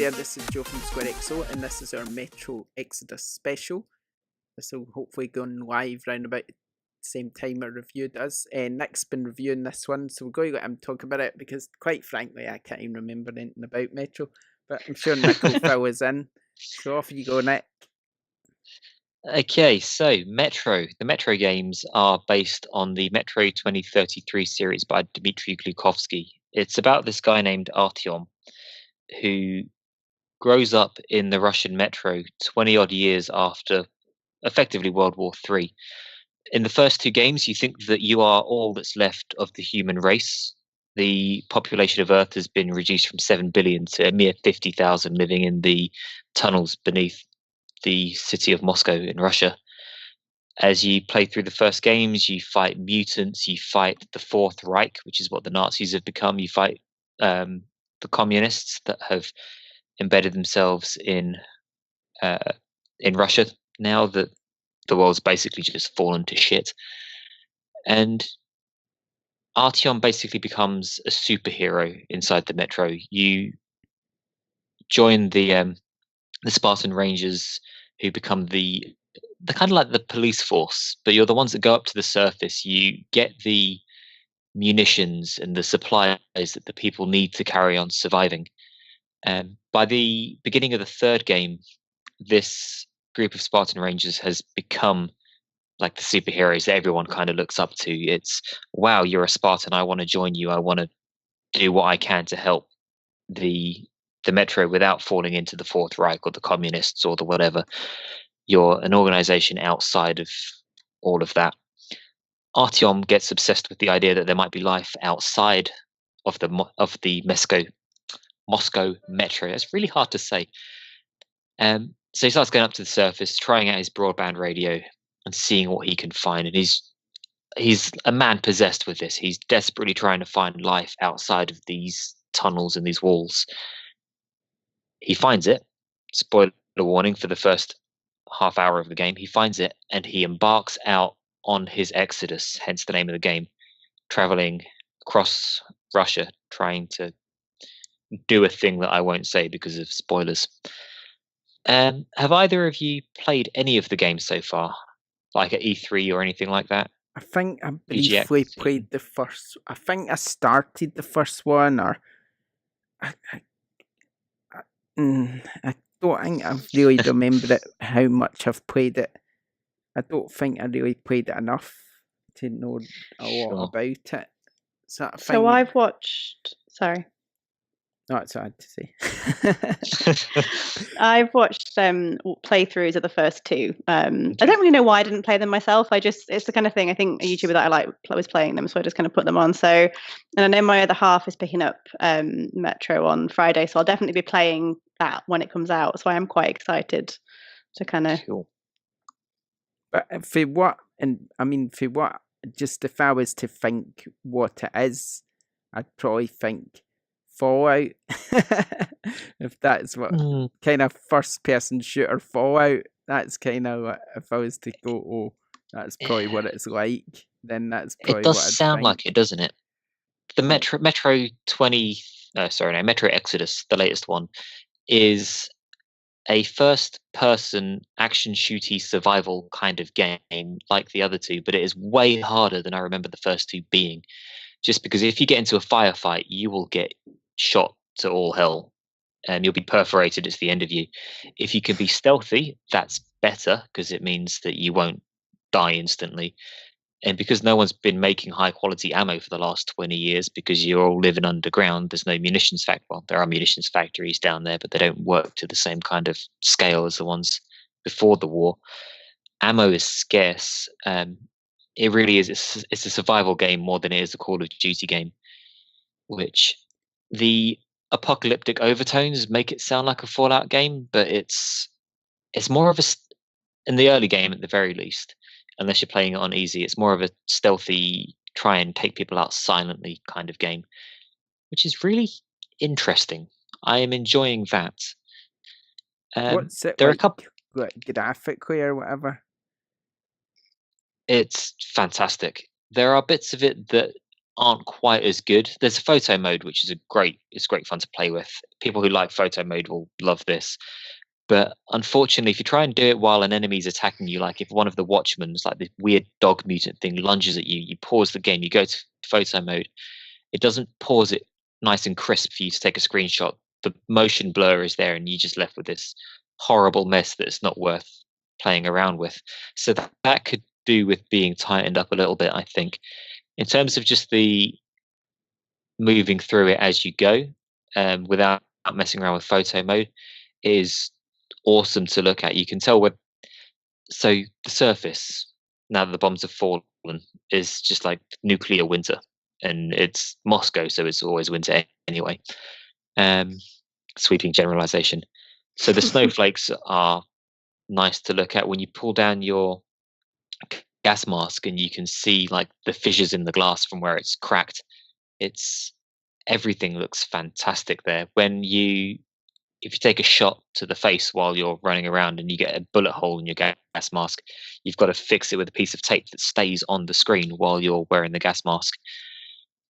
there, this is Joe from SquareXO, and this is our Metro Exodus special. This will hopefully go on live round about the same time I reviewed us. Nick's been reviewing this one, so we're going to let him talk about it because, quite frankly, I can't even remember anything about Metro, but I'm sure Nick will fill us in. So off you go, Nick. Okay, so Metro. The Metro games are based on the Metro 2033 series by Dmitry Glukovsky. It's about this guy named Artyom who grows up in the Russian metro 20 odd years after effectively World War III. In the first two games, you think that you are all that's left of the human race. The population of Earth has been reduced from 7 billion to a mere 50,000 living in the tunnels beneath the city of Moscow in Russia. As you play through the first games, you fight mutants, you fight the Fourth Reich, which is what the Nazis have become. You fight the communists that have embedded themselves in Russia now that the world's basically just fallen to shit. And Artyom basically becomes a superhero inside the Metro. You join the Spartan Rangers, who become the kind of like the police force, but you're the ones that go up to the surface. You get the munitions and the supplies that the people need to carry on surviving. By the beginning of the third game, this group of Spartan Rangers has become like the superheroes that everyone kind of looks up to. It's, wow, you're a Spartan, I want to join you, I want to do what I can to help the Metro without falling into the Fourth Reich or the communists or the whatever. You're an organization outside of all of that. Artyom gets obsessed with the idea that there might be life outside of the Moscow Metro. It's really hard to say. So he starts going up to the surface, trying out his broadband radio and seeing what he can find. And he's a man possessed with this. He's desperately trying to find life outside of these tunnels and these walls. He finds it. Spoiler warning for the first half hour of the game. He finds it and he embarks out on his exodus, hence the name of the game, traveling across Russia, trying to do a thing that I won't say because of spoilers. Have either of you played any of the games so far, like at E3 or anything like that? I think I briefly played the first. I think I started the first one, or I don't think I've really remembered it, how much I've played it. I don't think I really played it enough to know a lot about it. So I've watched. Sorry. No, it's hard to say. I've watched playthroughs of the first two. I don't really know why I didn't play them myself. It's the kind of thing, I think a YouTuber that I was playing them, so I just kind of put them on. So, and I know my other half is picking up Metro on Friday, so I'll definitely be playing that when it comes out. So I am quite excited to kind of. Cool. But for what, just if I was to think what it is, I'd probably think Fallout. If that's what kind of first person shooter Fallout, that's kind of what, if I was to go, oh, that's probably what it's like, then that's probably it does what I'd sound think. like it, doesn't it? The Metro Exodus, the latest one, is a first person action shooty survival kind of game like the other two, but it is way harder than I remember the first two being. Just because if you get into a firefight, you will get shot to all hell and you'll be perforated at the end of you. If you can be stealthy, that's better because it means that you won't die instantly. And because no one's been making high quality ammo for the last 20 years because you're all living underground, there's no munitions factory. Well, there are munitions factories down there, but they don't work to the same kind of scale as the ones before the war. Ammo is scarce. It really is. It's a survival game more than it is a Call of Duty game, which the apocalyptic overtones make it sound like a Fallout game, but it's more of a, in the early game at the very least, unless you're playing it on easy, it's more of a stealthy, try and take people out silently kind of game, which is really interesting. I am enjoying that. What's it there like, are a couple graphically or whatever? It's fantastic. There are bits of it that aren't quite as good. There's a photo mode, which is it's great fun to play with. People who like photo mode will love this. But unfortunately, if you try and do it while an enemy's attacking you, like if one of the watchmen's, like the weird dog mutant thing, lunges at you, you pause the game, you go to photo mode, it doesn't pause it nice and crisp for you to take a screenshot. The motion blur is there, and you're just left with this horrible mess that's not worth playing around with. So that could do with being tightened up a little bit, I think. In terms of just the moving through it as you go, without messing around with photo mode, is awesome to look at. You can tell so the surface, now that the bombs have fallen, is just like nuclear winter, and it's Moscow, so it's always winter anyway. Sweeping generalization. So the snowflakes are nice to look at when you pull down your gas mask, and you can see like the fissures in the glass from where it's cracked. Everything looks fantastic there. If you take a shot to the face while you're running around and you get a bullet hole in your gas mask, you've got to fix it with a piece of tape that stays on the screen while you're wearing the gas mask.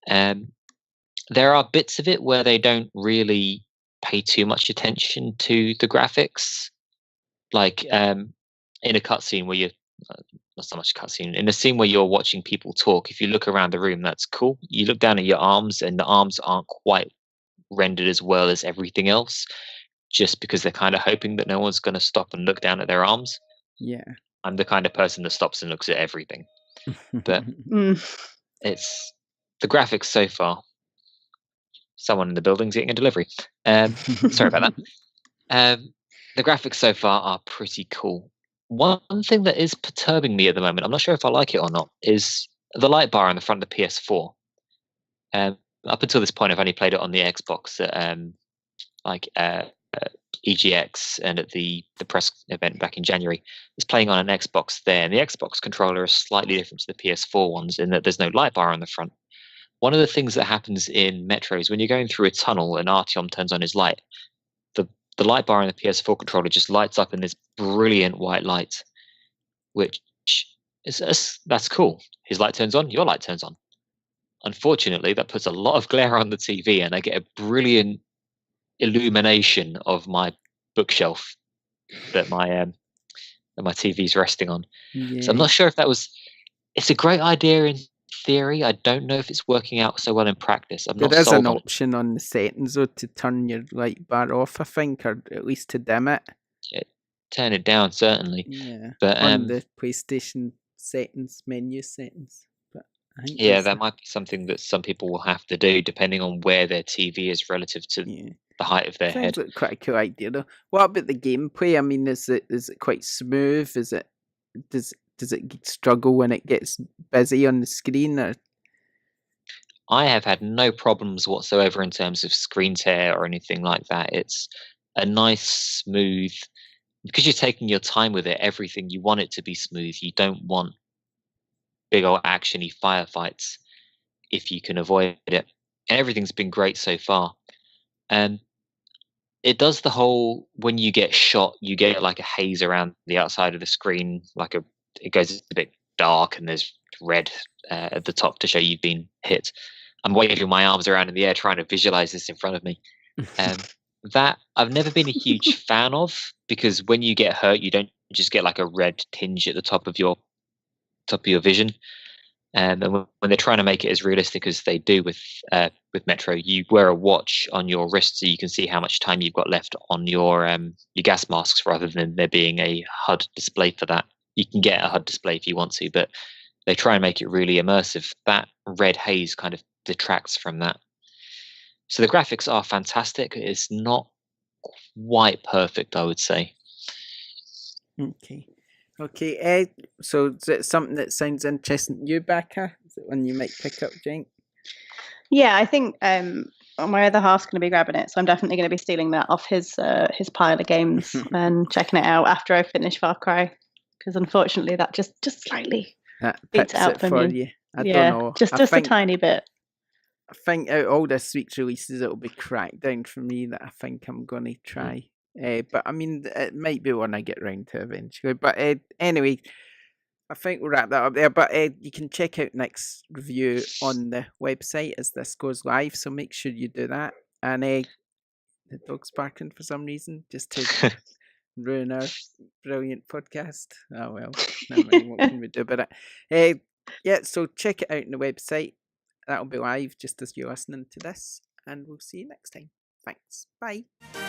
There are bits of it where they don't really pay too much attention to the graphics, like in a cutscene where you're not so much a cutscene, in a scene where you're watching people talk. If you look around the room, that's cool. You look down at your arms, and the arms aren't quite rendered as well as everything else, just because they're kind of hoping that no one's going to stop and look down at their arms. Yeah. I'm the kind of person that stops and looks at everything. But it's the graphics so far. Someone in the building's getting a delivery. Sorry about that. The graphics so far are pretty cool. One thing that is perturbing me at the moment, I'm not sure if I like it or not, is the light bar on the front of the PS4. Up until this point, I've only played it on the Xbox at EGX and at the press event back in January. It's playing on an Xbox there, and the Xbox controller is slightly different to the PS4 ones in that there's no light bar on the front. One of the things that happens in Metro is when you're going through a tunnel and Artyom turns on his light, the light bar in the PS4 controller just lights up in this brilliant white light, which that's cool. His light turns on, your light turns on. Unfortunately, that puts a lot of glare on the TV, and I get a brilliant illumination of my bookshelf that my TV's resting on. Yeah. So I'm not sure if it's a great idea in theory. I don't know if it's working out so well in practice. There is an option on the settings though to turn your light bar off, I think, or at least to dim it. Yeah, turn it down certainly. Yeah. But on the PlayStation menu settings. But I think that might be something that some people will have to do depending on where their TV is relative to the height of their head. Sounds like quite a cool idea though. What about the gameplay? I mean, is it quite smooth? Does it struggle when it gets busy on the screen? Or? I have had no problems whatsoever in terms of screen tear or anything like that. It's a nice, smooth, because you're taking your time with it, everything, you want it to be smooth. You don't want big old actiony firefights if you can avoid it. And everything's been great so far. It does the whole, when you get shot, you get like a haze around the outside of the screen, it goes a bit dark, and there's red at the top to show you've been hit. I'm waving my arms around in the air trying to visualize this in front of me. That I've never been a huge fan of, because when you get hurt, you don't just get like a red tinge at the top of your vision. And when they're trying to make it as realistic as they do with Metro, you wear a watch on your wrist so you can see how much time you've got left on your gas masks, rather than there being a HUD display for that. You can get a HUD display if you want to, but they try and make it really immersive. That red haze kind of detracts from that. So the graphics are fantastic. It's not quite perfect, I would say. Okay. So is it something that sounds interesting to you, Becca? Is it one you might pick up, Jane? Yeah, I think my other half's going to be grabbing it, so I'm definitely going to be stealing that off his pile of games and checking it out after I finish Far Cry, because unfortunately that just slightly beats it out for me. You. I don't know. Just a tiny bit. I think out of all this week's releases, it'll be Crackdown for me that I think I'm going to try. But I mean, it might be one I get round to eventually. But anyway, I think we'll wrap that up there. But you can check out Nick's review on the website as this goes live. So make sure you do that. And the dog's barking for some reason, just to ruin our brilliant podcast. Oh well, never mind, what can we do about it? Yeah, so check it out on the website. That'll be live just as you're listening to this, and we'll see you next time. Thanks. Bye.